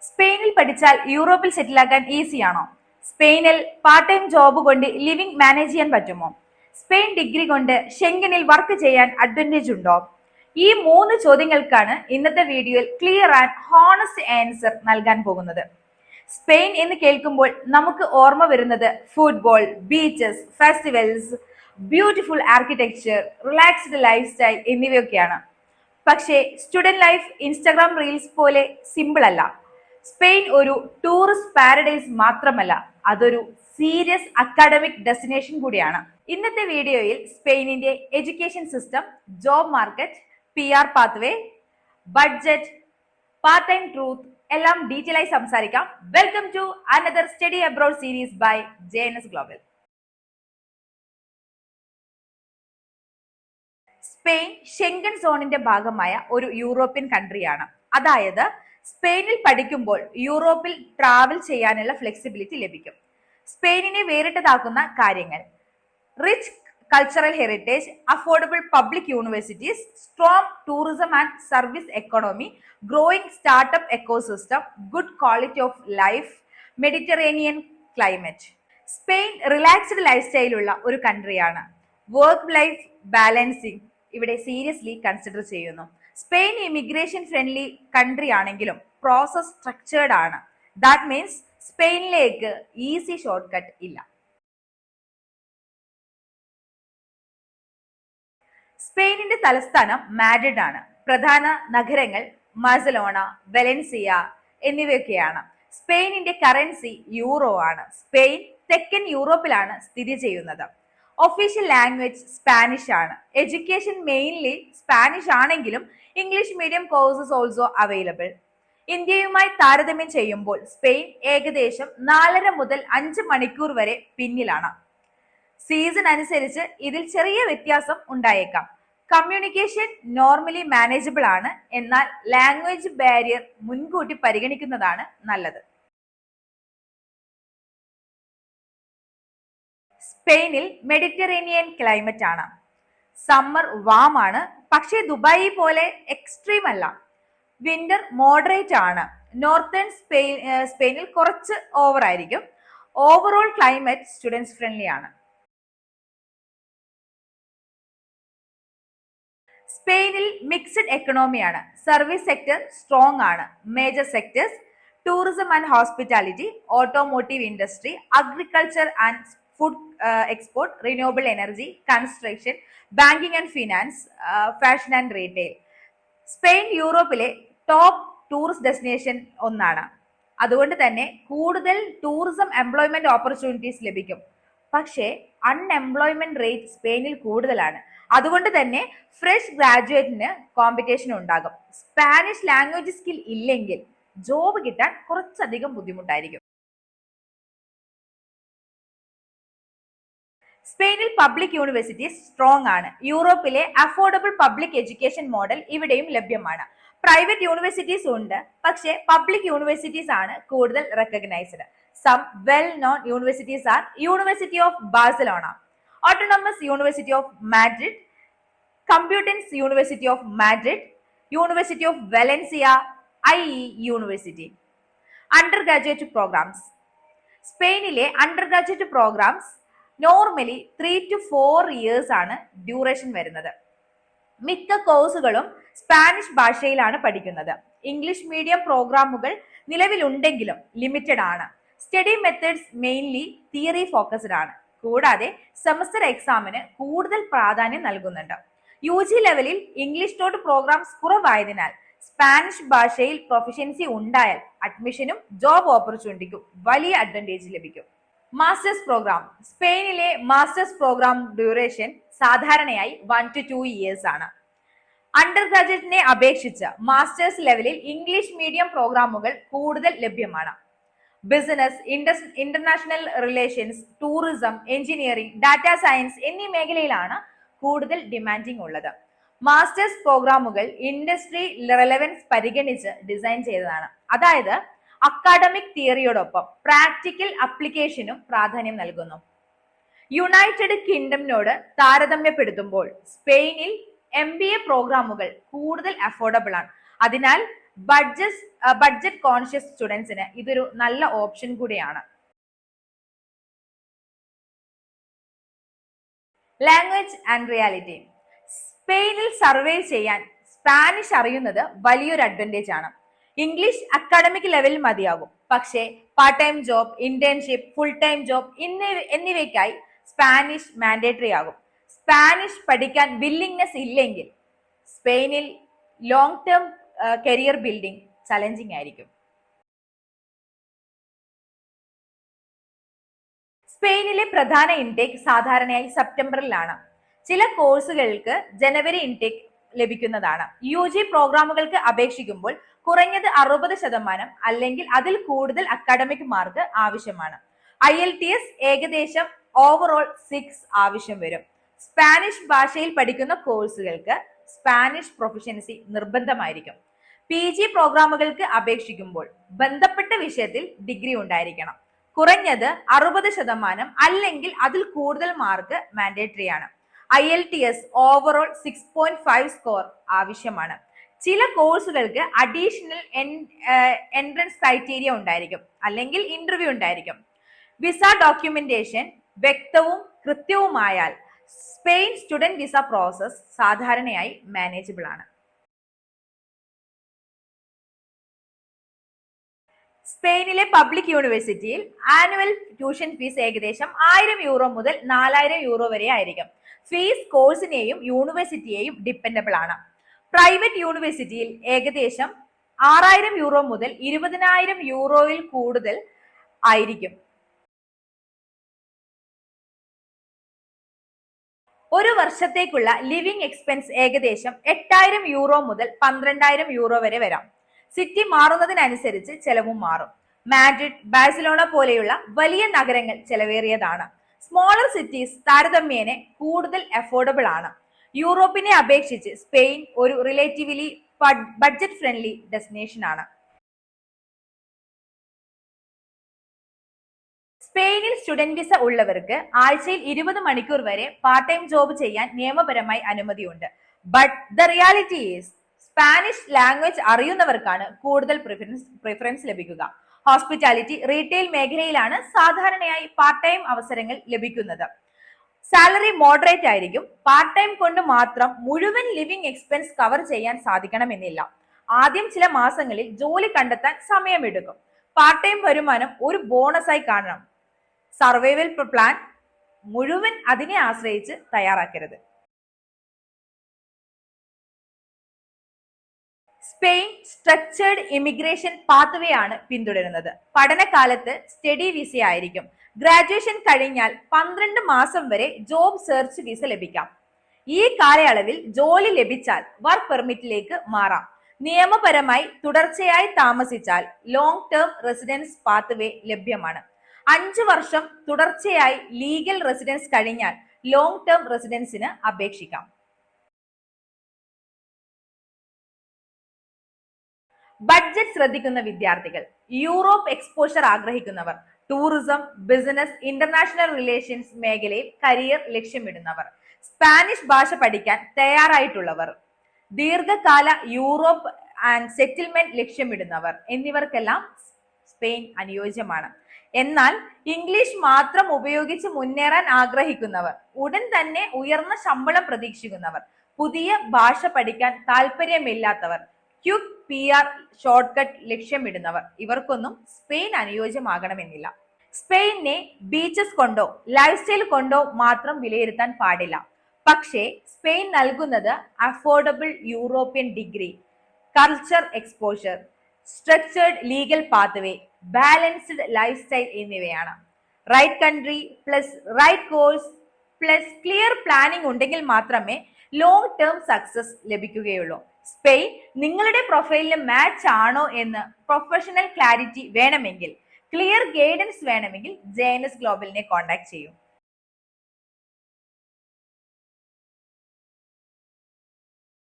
സ്പെയിനിൽ പഠിച്ചാൽ യൂറോപ്പിൽ സെറ്റിലാക്കാൻ ഈസിയാണോ? സ്പെയിനിൽ പാർട്ട് ടൈം ജോബ് കൊണ്ട് ലിവിംഗ് മാനേജ് ചെയ്യാൻ പറ്റുമോ? സ്പെയിൻ ഡിഗ്രി കൊണ്ട് ഷെങ്കനിൽ വർക്ക് ചെയ്യാൻ അഡ്വാൻറ്റേജ് ഉണ്ടോ? ഈ 3 ചോദ്യങ്ങൾക്കാണ് ഇന്നത്തെ വീഡിയോയിൽ ക്ലിയർ ആൻഡ് ഹോണസ്റ്റ് ആൻസർ നൽകാൻ പോകുന്നത്. സ്പെയിൻ എന്ന് കേൾക്കുമ്പോൾ നമുക്ക് ഓർമ്മ വരുന്നത് football, beaches, festivals, beautiful architecture, relaxed life style എന്നിവയൊക്കെയാണ്. പക്ഷേ സ്റ്റുഡന്റ് ലൈഫ് ഇൻസ്റ്റാഗ്രാം റീൽസ് പോലെ സിമ്പിൾ അല്ല. സ്പെയിൻ ഒരു ടൂറിസ്റ്റ് പാരഡൈസ് മാത്രമല്ല, അതൊരു സീരിയസ് അക്കാഡമിക് ഡെസ്റ്റിനേഷൻ കൂടിയാണ്. ഇന്നത്തെ വീഡിയോയിൽ സ്പെയിനിന്റെ education system, job market, PR pathway, budget, part time truth എല്ലാം ഡീറ്റെയിൽ ആയി സംസാരിക്കാം. Welcome to another study abroad series by JNS global. Spain Schengen സോണിന്റെ ഭാഗമായ ഒരു യൂറോപ്യൻ കൺട്രിയാണ്. അതായത് സ്പെയിനിൽ പഠിക്കുമ്പോൾ യൂറോപ്പിൽ ട്രാവൽ ചെയ്യാനുള്ള ഫ്ലെക്സിബിലിറ്റി ലഭിക്കും. സ്പെയിനിനെ വേറിട്ടതാക്കുന്ന കാര്യങ്ങൾ: rich cultural heritage, affordable public universities, strong tourism and service economy, growing startup ecosystem, good quality of life, Mediterranean climate. Spain relaxed life സ്റ്റൈലുള്ള ഒരു കൺട്രിയാണ്. വർക്ക് ലൈഫ് ബാലൻസിങ് ഇവിടെ സീരിയസ്ലി കൺസിഡർ ചെയ്യുന്നു. സ്പെയിൻ ഇമിഗ്രേഷൻ ഫ്രണ്ട്ലി കൺട്രി ആണെങ്കിലും process structured ആണ്. That means സ്പെയിനിലേക്ക് easy short cut ഇല്ല. സ്പെയിനിന്റെ തലസ്ഥാനം മാഡ്രിഡ് ആണ്. പ്രധാന നഗരങ്ങൾ ബാഴ്സലോണ, വലൻസിയ എന്നിവയൊക്കെയാണ്. സ്പെയിനിന്റെ കറൻസി യൂറോ ആണ്. സ്പെയിൻ തെക്കൻ യൂറോപ്പിലാണ് സ്ഥിതി ചെയ്യുന്നത്. ഒഫീഷ്യൽ ലാംഗ്വേജ് സ്പാനിഷ് ആണ്. എഡ്യൂക്കേഷൻ മെയിൻലി സ്പാനിഷ് ആണെങ്കിലും English medium courses also available. ഇന്ത്യയുമായി താരതമ്യം ചെയ്യുമ്പോൾ സ്പെയിൻ ഏകദേശം 4.5 മുതൽ 5 മണിക്കൂർ വരെ പിന്നിലാണ്. സീസൺ അനുസരിച്ച് ഇതിൽ ചെറിയ വ്യത്യാസം ഉണ്ടായേക്കാം. കമ്മ്യൂണിക്കേഷൻ നോർമലി മാനേജബിൾ ആണ്. എന്നാൽ ലാംഗ്വേജ് ബാരിയർ മുൻകൂട്ടി പരിഗണിക്കുന്നതാണ് നല്ലത്. സ്പെയിനിൽ മെഡിറ്ററേനിയൻ ക്ലൈമറ്റ് ആണ്. സമ്മർ വാം ആണ്, പക്ഷേ ദുബായി പോലെ എക്സ്ട്രീം അല്ല. വിന്റർ മോഡറേറ്റ് ആണ്. നോർത്തേൺ സ്പെയിനിൽ കുറച്ച് ഓവർ ആയിരിക്കും. ഓവറോൾ ക്ലൈമറ്റ് സ്റ്റുഡൻസ് ഫ്രണ്ട്ലി ആണ്. സ്പെയിനിൽ മിക്സഡ് എക്കണോമിയാണ്. സർവീസ് സെക്ടർ സ്ട്രോങ് ആണ്. Major sectors tourism and hospitality, automotive industry, agriculture and food export, renewable energy, construction, banking and finance, fashion and retail. Spain യൂറോപ്പിലെ top tourist destination ഒന്നാണ്. അതുകൊണ്ട് തന്നെ കൂടുതൽ tourism employment opportunities ലഭിക്കും. പക്ഷേ unemployment rate സ്പെയിനിൽ കൂടുതലാണ്. അതുകൊണ്ട് തന്നെ ഫ്രഷ് ഗ്രാജുവേറ്റിന് കോമ്പറ്റീഷൻ ഉണ്ടാകും. സ്പാനിഷ് ലാംഗ്വേജ് സ്കിൽ ഇല്ലെങ്കിൽ ജോബ് കിട്ടാൻ കുറച്ചധികം ബുദ്ധിമുട്ടായിരിക്കും. സ്പെയിനിൽ പബ്ലിക് യൂണിവേഴ്സിറ്റീസ് സ്ട്രോങ് ആണ്. യൂറോപ്പിലെ അഫോർഡബിൾ പബ്ലിക് എഡ്യൂക്കേഷൻ മോഡൽ ഇവിടെയും ലഭ്യമാണ്. പ്രൈവറ്റ് യൂണിവേഴ്സിറ്റീസ് ഉണ്ട്, പക്ഷേ പബ്ലിക് യൂണിവേഴ്സിറ്റീസ് ആണ് കൂടുതൽ recognised. Some well known universities are University of Barcelona, Autonomous University of Madrid, Complutense University of Madrid, University of Valencia, IE University. Undergraduate programmes. സ്പെയിനിലെ undergraduate programmes normally 3 to 4 years ആണ് duration വരുന്നത്. മിക്ക കോഴ്സുകളും Spanish ഭാഷയിലാണ് പഠിക്കുന്നത്. English medium പ്രോഗ്രാമുകൾ നിലവിലുണ്ടെങ്കിലും limited ആണ്. Study methods mainly theory focused ആണ്. കൂടാതെ സെമസ്റ്റർ എക്സാമിന് കൂടുതൽ പ്രാധാന്യം നൽകുന്നുണ്ട്. UG ലെവലിൽ ഇംഗ്ലീഷ് ടോട്ട് പ്രോഗ്രാംസ് കുറവായതിനാൽ സ്പാനിഷ് ഭാഷയിൽ പ്രൊഫഷ്യൻസി ഉണ്ടായാൽ അഡ്മിഷനും ജോബ് ഓപ്പർച്യൂണിറ്റിക്കും വലിയ അഡ്വാൻറ്റേജ് ലഭിക്കും. Masters program. സ്പെയിനിലെ മാസ്റ്റേഴ്സ് പ്രോഗ്രാം ഡ്യൂറേഷൻ സാധാരണയായി 1 to 2 ഇയേഴ്സ് ആണ്. അണ്ടർ ഗ്രാജുവേറ്റിനെ അപേക്ഷിച്ച് മാസ്റ്റേഴ്സ് ലെവലിൽ ഇംഗ്ലീഷ് മീഡിയം പ്രോഗ്രാമുകൾ കൂടുതൽ ലഭ്യമാണ്. Business, international relations, tourism, engineering, data science എന്നീ മേഖലയിലാണ് കൂടുതൽ ഡിമാൻഡിംഗ് ഉള്ളത്. മാസ്റ്റേഴ്സ് പ്രോഗ്രാമുകൾ ഇൻഡസ്ട്രി റെലവൻസ് പരിഗണിച്ച് ഡിസൈൻ ചെയ്തതാണ്. അതായത് അക്കാഡമിക് തിയറിയോടൊപ്പം പ്രാക്ടിക്കൽ അപ്ലിക്കേഷനും പ്രാധാന്യം നൽകുന്നു. യുണൈറ്റഡ് കിങ്ഡമിനോട് താരതമ്യപ്പെടുത്തുമ്പോൾ സ്പെയിനിൽ MBA പ്രോഗ്രാമുകൾ കൂടുതൽ അഫോർഡബിൾ ആണ്. അതിനാൽ ബഡ്ജറ്റ് കോൺഷ്യസ് സ്റ്റുഡൻസിന് ഇതൊരു നല്ല ഓപ്ഷൻ കൂടിയാണ്. Language and reality. സ്പെയിനിൽ സർവൈവ് ചെയ്യാൻ സ്പാനിഷ് അറിയുന്നത് വലിയൊരു അഡ്വാൻറ്റേജ് ആണ്. ഇംഗ്ലീഷ് അക്കാഡമിക് ലെവലിൽ മതിയാകും. പക്ഷേ part time job, internship, full time job എന്നിവയ്ക്കായി സ്പാനിഷ് മാൻഡേറ്ററി ആകും. സ്പാനിഷ് പഠിക്കാൻ വില്ലിങ്നെസ് ഇല്ലെങ്കിൽ സ്പെയിനിൽ long term career building challenging ആയിരിക്കും. സ്പെയിനിലെ പ്രധാന ഇൻടേക്ക് സാധാരണയായി സെപ്റ്റംബറിലാണ്. ചില കോഴ്സുകൾക്ക് ജനുവരി ഇൻടേക്ക് ലഭിക്കുന്നതാണ്. UG പ്രോഗ്രാമുകൾക്ക് അപേക്ഷിക്കുമ്പോൾ കുറഞ്ഞത് 60% അല്ലെങ്കിൽ അതിൽ കൂടുതൽ അക്കാഡമിക് മാർക്ക് ആവശ്യമാണ്. IELTS ഏകദേശം ഓവറോൾ 6 ആവശ്യം വരും. സ്പാനിഷ് ഭാഷയിൽ പഠിക്കുന്ന കോഴ്സുകൾക്ക് സ്പാനിഷ് പ്രൊഫഷൻസി നിർബന്ധമായിരിക്കും. PG പ്രോഗ്രാമുകൾക്ക് അപേക്ഷിക്കുമ്പോൾ ബന്ധപ്പെട്ട വിഷയത്തിൽ ഡിഗ്രി ഉണ്ടായിരിക്കണം. കുറഞ്ഞത് 60% അല്ലെങ്കിൽ അതിൽ കൂടുതൽ മാർക്ക് മാൻഡേറ്ററി ആണ്. IELTS ഓവറോൾ 6.5 സ്കോർ ആവശ്യമാണ്. ചില കോഴ്സുകൾക്ക് അഡീഷണൽ എൻട്രൻസ് ക്രൈറ്റീരിയ ഉണ്ടായിരിക്കും, അല്ലെങ്കിൽ ഇന്റർവ്യൂ ഉണ്ടായിരിക്കും. വിസ ഡോക്യുമെന്റേഷൻ വ്യക്തവും കൃത്യവുമായാൽ സ്പെയിൻ സ്റ്റുഡന്റ് വിസ പ്രോസസ് സാധാരണയായി മാനേജബിൾ ആണ്. സ്പെയിനിലെ പബ്ലിക് യൂണിവേഴ്സിറ്റിയിൽ ആനുവൽ ട്യൂഷൻ ഫീസ് ഏകദേശം 1000 യൂറോ മുതൽ 4000 യൂറോ വരെ ആയിരിക്കും. ഫീസ് കോഴ്സിനെയും യൂണിവേഴ്സിറ്റിയെയും ഡിപ്പെൻഡബിൾ ആണ്. പ്രൈവറ്റ് യൂണിവേഴ്സിറ്റിയിൽ ഏകദേശം 6000 യൂറോ മുതൽ 20000 യൂറോയിൽ കൂടുതൽ ആയിരിക്കും. ഒരു വർഷത്തേക്കുള്ള ലിവിംഗ് എക്സ്പെൻസ് ഏകദേശം 8000 യൂറോ മുതൽ 12000 യൂറോ വരെ വരാം. സിറ്റി മാറുന്നതിനനുസരിച്ച് ചെലവും മാറും. മാഡ്രിഡ്, ബാഴ്സലോണ പോലെയുള്ള വലിയ നഗരങ്ങൾ ചെലവേറിയതാണ്. സ്മോളർ സിറ്റീസ് താരതമ്യേന കൂടുതൽ അഫോർഡബിൾ ആണ്. യൂറോപ്പിനെ അപേക്ഷിച്ച് സ്പെയിൻ ഒരു റിലേറ്റീവ്ലി ബഡ്ജറ്റ് ഫ്രണ്ട്ലി ഡെസ്റ്റിനേഷൻ ആണ്. സ്പെയിനിൽ സ്റ്റുഡന്റ് വിസ ഉള്ളവർക്ക് ആഴ്ചയിൽ 20 മണിക്കൂർ വരെ പാർട്ട് ടൈം ജോബ് ചെയ്യാൻ നിയമപരമായി അനുമതിയുണ്ട്. But the reality is Spanish language അറിയുന്നവർക്കാണ് കൂടുതൽ പ്രിഫറൻസ് ലഭിക്കുക. ഹോസ്പിറ്റാലിറ്റി, റീറ്റെയിൽ മേഖലയിലാണ് സാധാരണയായി പാർട്ട് ടൈം അവസരങ്ങൾ ലഭിക്കുന്നത്. സാലറി മോഡറേറ്റ് ആയിരിക്കും. പാർട്ട് ടൈം കൊണ്ട് മാത്രം മുഴുവൻ ലിവിംഗ് എക്സ്പെൻസ് കവർ ചെയ്യാൻ സാധിക്കണമെന്നില്ല. ആദ്യം ചില മാസങ്ങളിൽ ജോലി കണ്ടെത്താൻ സമയമെടുക്കും. പാർട്ട് ടൈം വരുമാനം ഒരു ബോണസായി കാണണം. സർവൈവൽ പ്ലാൻ മുഴുവൻ അതിനെ ആശ്രയിച്ച് തയ്യാറാക്കരുത്. സ്പെയിൻ സ്ട്രക്ചേർഡ് ഇമിഗ്രേഷൻ പാത്വേ ആണ് പിന്തുടരുന്നത്. പഠനകാലത്ത് സ്റ്റഡി വിസ ആയിരിക്കും. ഗ്രാജുവേഷൻ കഴിഞ്ഞാൽ 12 മാസം വരെ ജോബ് സെർച്ച് വിസ ലഭിക്കാം. ഈ കാലയളവിൽ ജോലി ലഭിച്ചാൽ വർക്ക് പെർമിറ്റിലേക്ക് മാറാം. നിയമപരമായി തുടർച്ചയായി താമസിച്ചാൽ ലോങ് ടേം റെസിഡൻസ് പാത്വേ ലഭ്യമാണ്. 5 വർഷം തുടർച്ചയായി ലീഗൽ റെസിഡൻസ് കഴിഞ്ഞാൽ ലോങ് ടേം റെസിഡൻസിന് അപേക്ഷിക്കാം. ബഡ്ജറ്റ് ശ്രദ്ധിക്കുന്ന വിദ്യാർത്ഥികൾ, യൂറോപ്പ് എക്സ്പോഷർ ആഗ്രഹിക്കുന്നവർ, ടൂറിസം, ബിസിനസ്, ഇന്റർനാഷണൽ റിലേഷൻസ് മേഖലയിൽ കരിയർ ലക്ഷ്യമിടുന്നവർ, സ്പാനിഷ് ഭാഷ പഠിക്കാൻ തയ്യാറായിട്ടുള്ളവർ, ദീർഘകാല യൂറോപ്പ് ആൻഡ് സെറ്റിൽമെന്റ് ലക്ഷ്യമിടുന്നവർ എന്നിവർക്കെല്ലാം സ്പെയിൻ അനുയോജ്യമാണ്. എന്നാൽ ഇംഗ്ലീഷ് മാത്രം ഉപയോഗിച്ച് മുന്നേറാൻ ആഗ്രഹിക്കുന്നവർ, ഉടൻ തന്നെ ഉയർന്ന ശമ്പളം പ്രതീക്ഷിക്കുന്നവർ, പുതിയ ഭാഷ പഠിക്കാൻ താല്പര്യമില്ലാത്തവർ, ക്യുക്ക് PR ഷോർട്ട് കട്ട് ലക്ഷ്യമിടുന്നവർ, ഇവർക്കൊന്നും സ്പെയിൻ അനുയോജ്യമാകണമെന്നില്ല. സ്പെയിനെ ബീച്ചസ് കൊണ്ടോ ലൈഫ് സ്റ്റൈൽ കൊണ്ടോ മാത്രം വിലയിരുത്താൻ പാടില്ല. പക്ഷേ സ്പെയിൻ നൽകുന്നത് affordable European degree, culture exposure, structured legal pathway, balanced life style എന്നിവയാണ്. Right country plus right course plus clear planning ഉണ്ടെങ്കിൽ മാത്രമേ ലോങ് ടേം സക്സസ് ലഭിക്കുകയുള്ളൂ. സ്പെയിൻ നിങ്ങളുടെ പ്രൊഫൈലിന് മാച്ച് ആണോ എന്ന് പ്രൊഫഷണൽ ക്ലാരിറ്റി വേണമെങ്കിൽ, ക്ലിയർ ഗൈഡൻസ് വേണമെങ്കിൽ JNS ഗ്ലോബലിനെ കോൺടാക്ട് ചെയ്യൂ.